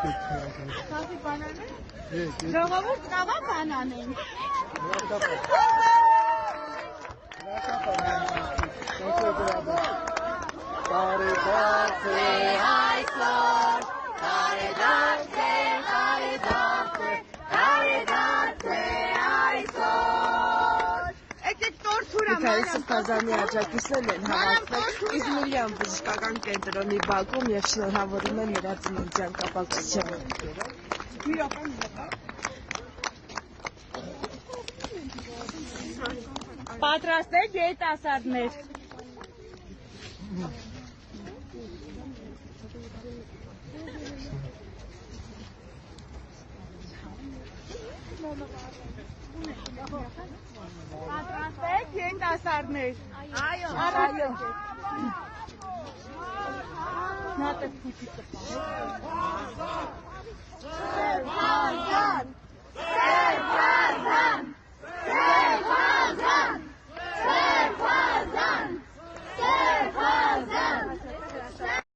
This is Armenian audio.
Կասի բանան է։ Ժողովուրդ տավա բանան են։ Կարեդացե այսօր, կարեդացե, կարեդացե, կարեդացե այսօր։ Եկեք տորթուրա մանամ։ Միքայել Սրբազանի աջակիցներն են հավաքվել Իզմիրյան բժշկական կենտրոնի բակում և շնորհավորում են նրա ծննդյան կապակցությամբ։ Պատրաստեք երիտասարդներ։ Պատրաստեք երիտասարդներ։ Այո, այո։ Նա տես փուչի տպա։